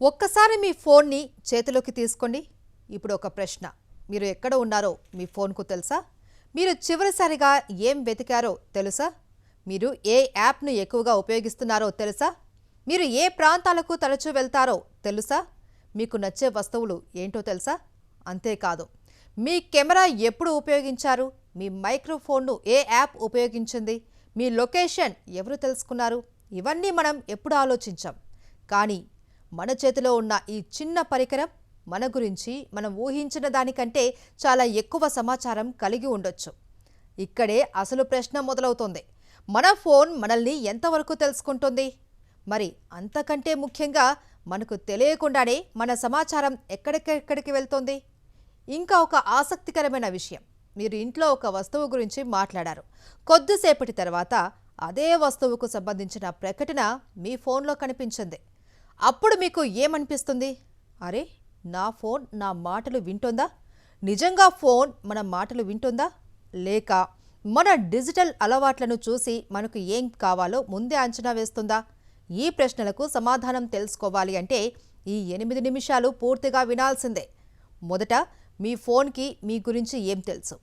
ఒక్కసారి మీ ఫోన్ని చేతిలోకి తీసుకోండి. ఇప్పుడు ఒక ప్రశ్న. మీరు ఎక్కడ ఉన్నారో మీ ఫోన్కు తెలుసా? మీరు చివరిసారిగా ఏం వెతికారో తెలుసా? మీరు ఏ యాప్ను ఎక్కువగా ఉపయోగిస్తున్నారో తెలుసా? మీరు ఏ ప్రాంతాలకు తరచూ వెళ్తారో తెలుసా? మీకు నచ్చే వస్తువులు ఏంటో తెలుసా? అంతేకాదు, మీ కెమెరా ఎప్పుడు ఉపయోగించారు? మీ మైక్రోఫోన్ను ఏ యాప్ ఉపయోగించింది? మీ లొకేషన్ ఎవరు తెలుసుకున్నారు? ఇవన్నీ మనం ఎప్పుడు ఆలోచించాం. కానీ మన చేతిలో ఉన్న ఈ చిన్న పరికరం మన గురించి మనం ఊహించిన దానికంటే చాలా ఎక్కువ సమాచారం కలిగి ఉండొచ్చు. ఇక్కడే అసలు ప్రశ్న మొదలవుతుంది. మన ఫోన్ మనల్ని ఎంతవరకు తెలుసుకుంటుంది? మరి అంతకంటే ముఖ్యంగా మనకు తెలియకుండానే మన సమాచారం ఎక్కడికెక్కడికి వెళ్తుంది? ఇంకా ఒక ఆసక్తికరమైన విషయం. మీరు ఇంట్లో ఒక వస్తువు గురించి మాట్లాడారు. కొద్దిసేపటి తర్వాత అదే వస్తువుకు సంబంధించిన ప్రకటన మీ ఫోన్లో కనిపించింది. అప్పుడు మీకు ఏమనిపిస్తుంది? అరే, నా ఫోన్ నా మాటలు వింటుందా? నిజంగా ఫోన్ మన మాటలు వింటుందా? లేక మన డిజిటల్ అలవాట్లను చూసి మనకు ఏం కావాలో ముందే అంచనా వేస్తుందా? ఈ ప్రశ్నలకు సమాధానం తెలుసుకోవాలి అంటే ఈ 8 నిమిషాలు పూర్తిగా వినాల్సిందే. మొదట, మీ ఫోన్కి మీ గురించి ఏం తెలుసు?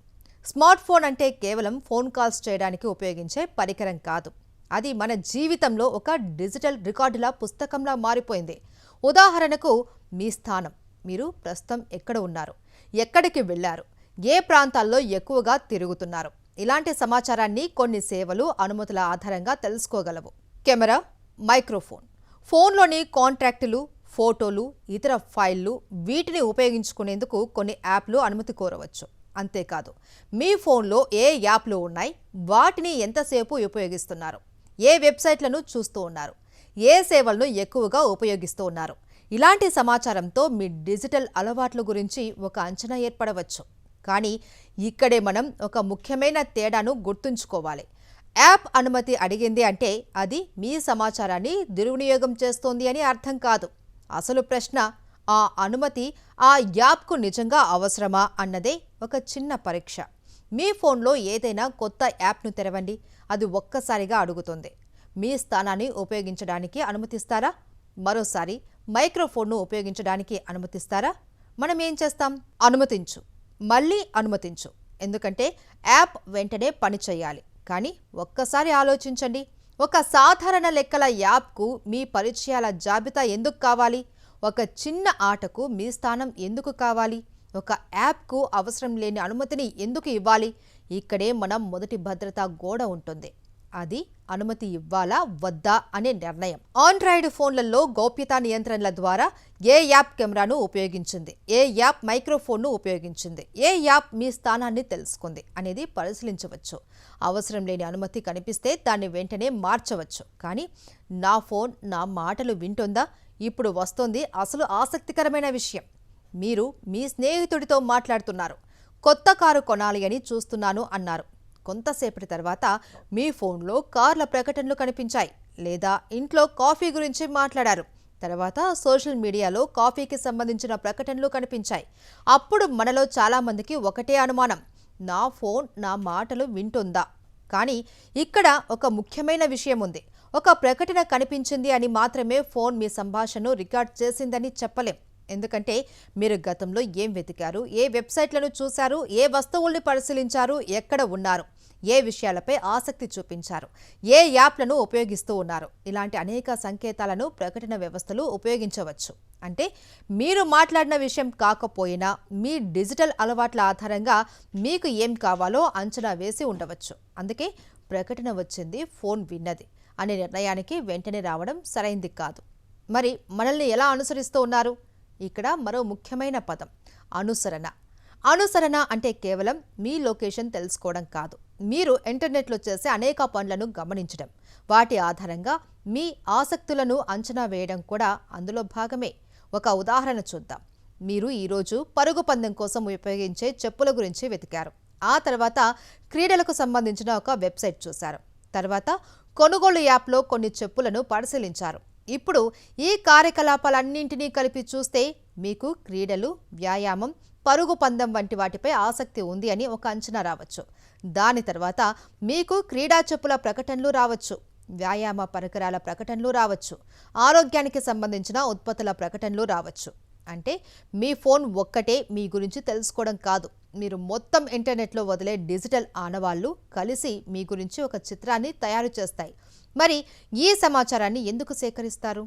స్మార్ట్ ఫోన్ అంటే కేవలం ఫోన్ కాల్స్ చేయడానికి ఉపయోగించే పరికరం కాదు. అది మన జీవితంలో ఒక డిజిటల్ రికార్డులా, పుస్తకంలా మారిపోయింది. ఉదాహరణకు, మీ స్థానం, మీరు ప్రస్తుతం ఎక్కడ ఉన్నారు, ఎక్కడికి వెళ్లారు, ఏ ప్రాంతాల్లో ఎక్కువగా తిరుగుతున్నారు, ఇలాంటి సమాచారాన్ని కొన్ని సేవలు, అనుమతుల ఆధారంగా తెలుసుకోగలవు. కెమెరా, మైక్రోఫోన్, ఫోన్లోని కాంటాక్టులు, ఫోటోలు, ఇతర ఫైళ్లు, వీటిని ఉపయోగించుకునేందుకు కొన్ని యాప్లు అనుమతి కోరవచ్చు. అంతేకాదు, మీ ఫోన్లో ఏ యాప్లు ఉన్నాయి, వాటిని ఎంతసేపు ఉపయోగిస్తున్నారు, ఏ వెబ్సైట్లను చూస్తూ ఉన్నారు, ఏ సేవలను ఎక్కువగా ఉపయోగిస్తూ ఉన్నారు, ఇలాంటి సమాచారంతో మీ డిజిటల్ అలవాట్ల గురించి ఒక అంచనా ఏర్పడవచ్చు. కానీ ఇక్కడే మనం ఒక ముఖ్యమైన తేడాను గుర్తుంచుకోవాలి. యాప్ అనుమతి అడిగింది అంటే అది మీ సమాచారాన్ని దుర్వినియోగం చేస్తోంది అని అర్థం కాదు. అసలు ప్రశ్న, ఆ అనుమతి ఆ యాప్కు నిజంగా అవసరమా అన్నదే ఒక చిన్న పరీక్ష. మీ ఫోన్లో ఏదైనా కొత్త యాప్ను తెరవండి. అది ఒక్కసారిగా అడుగుతుంది, మీ స్థానాన్ని ఉపయోగించడానికి అనుమతిస్తారా? మరోసారి, మైక్రోఫోన్ను ఉపయోగించడానికి అనుమతిస్తారా? మనం ఏం చేస్తాం? అనుమతించు, మళ్ళీ అనుమతించు. ఎందుకంటే యాప్ వెంటనే పని చేయాలి. కానీ ఒక్కసారి ఆలోచించండి, ఒక సాధారణ లెక్కల యాప్కు మీ పరిచయాల జాబితా ఎందుకు కావాలి? ఒక చిన్న ఆటకు మీ స్థానం ఎందుకు కావాలి? ఒక యాప్కు అవసరం లేని అనుమతిని ఎందుకు ఇవ్వాలి? ఇక్కడే మనం మొదటి భద్రతా గోడ ఉంటుంది. అది అనుమతి ఇవ్వాలా వద్దా అనే నిర్ణయం. ఆండ్రాయిడ్ ఫోన్లలో గోప్యతా నియంత్రణల ద్వారా ఏ యాప్ కెమెరాను ఉపయోగించింది, ఏ యాప్ మైక్రోఫోన్ను ఉపయోగించింది, ఏ యాప్ మీ స్థానాన్ని తెలుసుకుంది అనేది పరిశీలించవచ్చు. అవసరం లేని అనుమతి కనిపిస్తే దాన్ని వెంటనే మార్చవచ్చు. కానీ నా ఫోన్ నా మాటలు వింటుందా? ఇప్పుడు వస్తోంది అసలు ఆసక్తికరమైన విషయం. మీరు మీ స్నేహితుడితో మాట్లాడుతున్నారు. కొత్త కారు కొనాలి అని చూస్తున్నాను అన్నారు. కొంతసేపటి తర్వాత మీ ఫోన్లో కార్ల ప్రకటనలు కనిపించాయి. లేదా ఇంట్లో కాఫీ గురించి మాట్లాడారు. తర్వాత సోషల్ మీడియాలో కాఫీకి సంబంధించిన ప్రకటనలు కనిపించాయి. అప్పుడు మనలో చాలామందికి ఒకటే అనుమానం, నా ఫోన్ నా మాటలు వింటుందా? కానీ ఇక్కడ ఒక ముఖ్యమైన విషయం ఉంది. ఒక ప్రకటన కనిపించింది అని మాత్రమే ఫోన్ మీ సంభాషణను రికార్డ్ చేసిందని చెప్పలేం. ఎందుకంటే మీరు గతంలో ఏం వెతికారు, ఏ వెబ్సైట్లను చూశారు, ఏ వస్తువుల్ని పరిశీలించారు, ఎక్కడ ఉన్నారు, ఏ విషయాలపై ఆసక్తి చూపించారు, ఏ యాప్లను ఉపయోగిస్తూ ఉన్నారు, ఇలాంటి అనేక సంకేతాలను ప్రకటన వ్యవస్థలు ఉపయోగించవచ్చు. అంటే మీరు మాట్లాడిన విషయం కాకపోయినా మీ డిజిటల్ అలవాట్ల ఆధారంగా మీకు ఏం కావాలో అంచనా వేసి ఉండవచ్చు. అందుకే ప్రకటన వచ్చింది, ఫోన్ విన్నది అనే నిర్ణయానికి వెంటనే రావడం సరైంది కాదు. మరి మనల్ని ఎలా అనుసరిస్తూ ఉన్నారు? ఇక్కడ మరో ముఖ్యమైన పదం, అనుసరణ. అనుసరణ అంటే కేవలం మీ లొకేషన్ తెలుసుకోవడం కాదు. మీరు ఇంటర్నెట్లో చేసే అనేక పనులను గమనించడం, వాటి ఆధారంగా మీ ఆసక్తులను అంచనా వేయడం కూడా అందులో భాగమే. ఒక ఉదాహరణ చూద్దాం. మీరు ఈరోజు పరుగు పందెం కోసం ఉపయోగించే చెప్పుల గురించి వెతికారు. ఆ తర్వాత క్రీడలకు సంబంధించిన ఒక వెబ్సైట్ చూశారు. తర్వాత కొనుగోలు యాప్లో కొన్ని చెప్పులను పరిశీలించారు. ఇప్పుడు ఈ కార్యకలాపాలన్నింటినీ కలిపి చూస్తే మీకు క్రీడలు, వ్యాయామం, పరుగు పందెం వంటి వాటిపై ఆసక్తి ఉంది అని ఒక అంచనా రావచ్చు. దాని తర్వాత మీకు క్రీడా చెప్పుల ప్రకటనలు రావచ్చు. వ్యాయామ పరికరాల ప్రకటనలు రావచ్చు, ఆరోగ్యానికి సంబంధించిన ఉత్పత్తుల ప్రకటనలు రావచ్చు. అంటే మీ ఫోన్ ఒక్కటే మీ గురించి తెలుసుకోవడం కాదు, మీరు మొత్తం ఇంటర్నెట్లో వదిలే డిజిటల్ ఆనవాళ్లు కలిసి మీ గురించి ఒక చిత్రాన్ని తయారు చేస్తాయి. మరి ఈ సమాచారాన్ని ఎందుకు సేకరిస్తారు?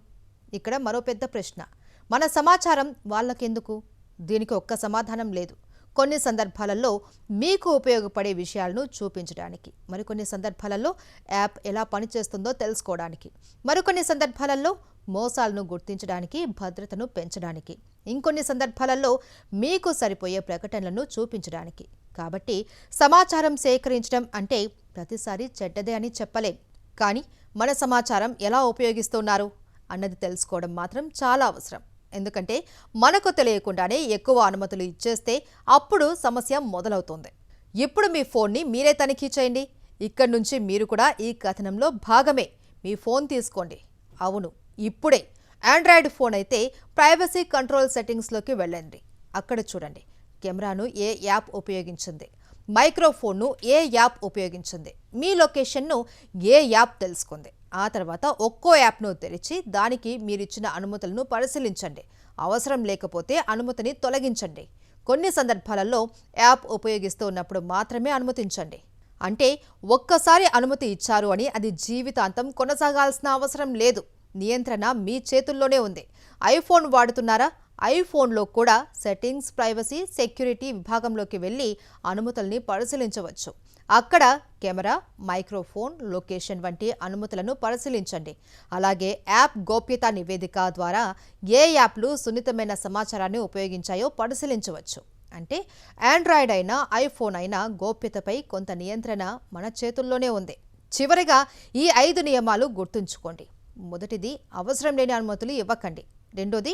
ఇక్కడ మరో పెద్ద ప్రశ్న. మన సమాచారం వాళ్ళకెందుకు? దీనికి ఒక్క సమాధానం లేదు. కొన్ని సందర్భాలలో మీకు ఉపయోగపడే విషయాలను చూపించడానికి, మరికొన్ని సందర్భాలలో యాప్ ఎలా పనిచేస్తుందో తెలుసుకోవడానికి, మరికొన్ని సందర్భాలలో మోసాలను గుర్తించడానికి, భద్రతను పెంచడానికి, ఇంకొన్ని సందర్భాలలో మీకు సరిపోయే ప్రకటనలను చూపించడానికి. కాబట్టి సమాచారం సేకరించడం అంటే ప్రతిసారి చెడ్డదే అని చెప్పలేం. కానీ మన సమాచారం ఎలా ఉపయోగిస్తున్నారు అన్నది తెలుసుకోవడం మాత్రం చాలా అవసరం. ఎందుకంటే మనకు తెలియకుండానే ఎక్కువ అనుమతులు ఇచ్చేస్తే అప్పుడు సమస్య మొదలవుతుంది. ఇప్పుడు మీ ఫోన్ని మీరే తనిఖీ చేయండి. ఇక్కడి నుంచి మీరు కూడా ఈ కథనంలో భాగమే. మీ ఫోన్ తీసుకోండి. అవును, ఇప్పుడే. ఆండ్రాయిడ్ ఫోన్ అయితే ప్రైవసీ కంట్రోల్ సెట్టింగ్స్లోకి వెళ్ళండి. అక్కడ చూడండి కెమెరాను ఏ యాప్ ఉపయోగించింది, మైక్రోఫోన్ను ఏ యాప్ ఉపయోగించింది, మీ లొకేషన్ను ఏ యాప్ తెలుసుకుంది. ఆ తర్వాత ఒక్కో యాప్ను తెరిచి దానికి మీరిచ్చిన అనుమతులను పరిశీలించండి. అవసరం లేకపోతే అనుమతిని తొలగించండి. కొన్ని సందర్భాలలో యాప్ ఉపయోగిస్తూ ఉన్నప్పుడు మాత్రమే అనుమతించండి. అంటే ఒక్కసారి అనుమతి ఇచ్చారు అని అది జీవితాంతం కొనసాగాల్సిన అవసరం లేదు. నియంత్రణ మీ చేతుల్లోనే ఉంది. ఐఫోన్ వాడుతున్నారా? ఐఫోన్లో కూడా సెట్టింగ్స్, ప్రైవసీ, సెక్యూరిటీ విభాగంలోకి వెళ్ళి అనుమతుల్ని పరిశీలించవచ్చు. అక్కడ కెమెరా, మైక్రోఫోన్, లొకేషన్ వంటి అనుమతులను పరిశీలించండి. అలాగే యాప్ గోప్యతా నివేదిక ద్వారా ఏ యాప్లు సున్నితమైన సమాచారాన్ని ఉపయోగించాయో పరిశీలించవచ్చు. అంటే ఆండ్రాయిడ్ అయినా ఐఫోన్ అయినా గోప్యతపై కొంత నియంత్రణ మన చేతుల్లోనే ఉంది. చివరిగా ఈ 5 నియమాలు గుర్తుంచుకోండి. మొదటిది, అవసరం లేని అనుమతులు ఇవ్వకండి. రెండోది,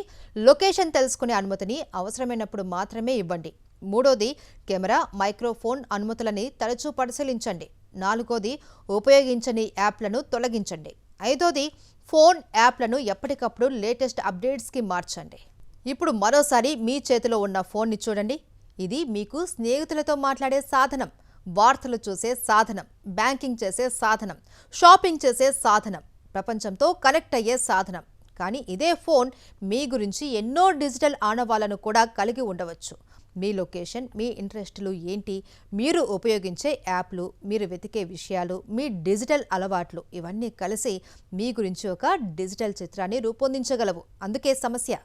లొకేషన్ తెలుసుకునే అనుమతిని అవసరమైనప్పుడు మాత్రమే ఇవ్వండి. మూడోది, కెమెరా, మైక్రోఫోన్ అనుమతులని తరచూ పరిశీలించండి. నాలుగోది, ఉపయోగించని యాప్లను తొలగించండి. ఐదోది, ఫోన్ యాప్లను ఎప్పటికప్పుడు లేటెస్ట్ అప్డేట్స్కి మార్చండి. ఇప్పుడు మరోసారి మీ చేతిలో ఉన్న ఫోన్ని చూడండి. ఇది మీకు స్నేహితులతో మాట్లాడే సాధనం, వార్తలు చూసే సాధనం, బ్యాంకింగ్ చేసే సాధనం, షాపింగ్ చేసే సాధనం, ప్రపంచంతో కనెక్ట్ అయ్యే సాధనం. కానీ ఇదే ఫోన్ మీ గురించి ఎన్నో డిజిటల్ ఆనవాళ్లను కూడా కలిగి ఉండవచ్చు. మీ లొకేషన్, మీ ఇంట్రెస్టులు ఏంటి, మీరు ఉపయోగించే యాప్లు, మీరు వెతికే విషయాలు, మీ డిజిటల్ అలవాట్లు ఇవన్నీ కలిసి మీ గురించి ఒక డిజిటల్ చిత్రాన్ని రూపొందించగలవు. అందుకే సమస్య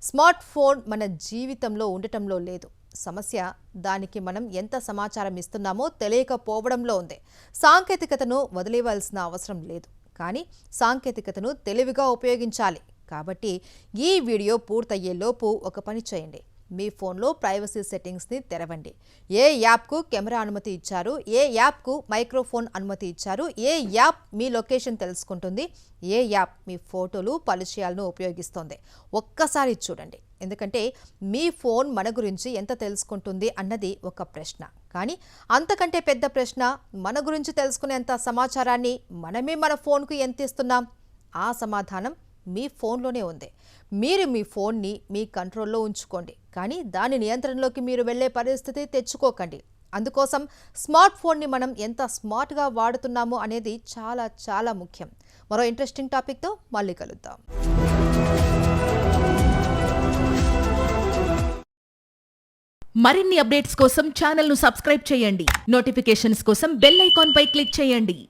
స్మార్ట్ ఫోన్ మన జీవితంలో ఉండటంలో లేదు. సమస్య దానికి మనం ఎంత సమాచారం ఇస్తున్నామో తెలియకపోవడంలో ఉంది. సాంకేతికతను వదిలేవాల్సిన అవసరం లేదు, కానీ సాంకేతికతను తెలివిగా ఉపయోగించాలి. కాబట్టి ఈ వీడియో పూర్తయ్యేలోపు ఒక పని చేయండి. మీ ఫోన్లో ప్రైవసీ సెట్టింగ్స్ని తెరవండి. ఏ యాప్కు కెమెరా అనుమతి ఇచ్చారు, ఏ యాప్కు మైక్రోఫోన్ అనుమతి ఇచ్చారు, ఏ యాప్ మీ లొకేషన్ తెలుసుకుంటుంది, ఏ యాప్ మీ ఫోటోలు, పరిచయాలను ఉపయోగిస్తోంది, ఒక్కసారి చూడండి. ఎందుకంటే మీ ఫోన్ మన గురించి ఎంత తెలుసుకుంటుంది అన్నది ఒక ప్రశ్న. కానీ అంతకంటే పెద్ద ప్రశ్న, మన గురించి తెలుసుకునేంత సమాచారాన్ని మనమే మన ఫోన్కు ఎంత ఇస్తున్నాం? ఆ సమాధానం మీ ఫోన్లోనే ఉంది. మీరు మీ ఫోన్ని మీ కంట్రోల్లో ఉంచుకోండి, కానీ దాని నియంత్రణలోకి మీరు వెళ్లే పరిస్థితి తెచ్చుకోకండి. అందుకోసం స్మార్ట్ ఫోన్ని మనం ఎంత స్మార్ట్గా వాడుతున్నామో అనేది చాలా చాలా ముఖ్యం. మరో ఇంట్రెస్టింగ్ టాపిక్తో మళ్ళీ కలుద్దాం. మరిన్ని అప్డేట్స్ కోసం ఛానల్ను సబ్స్క్రైబ్ చేయండి. నోటిఫికేషన్స్ కోసం బెల్ ఐకాన్ పై క్లిక్ చేయండి.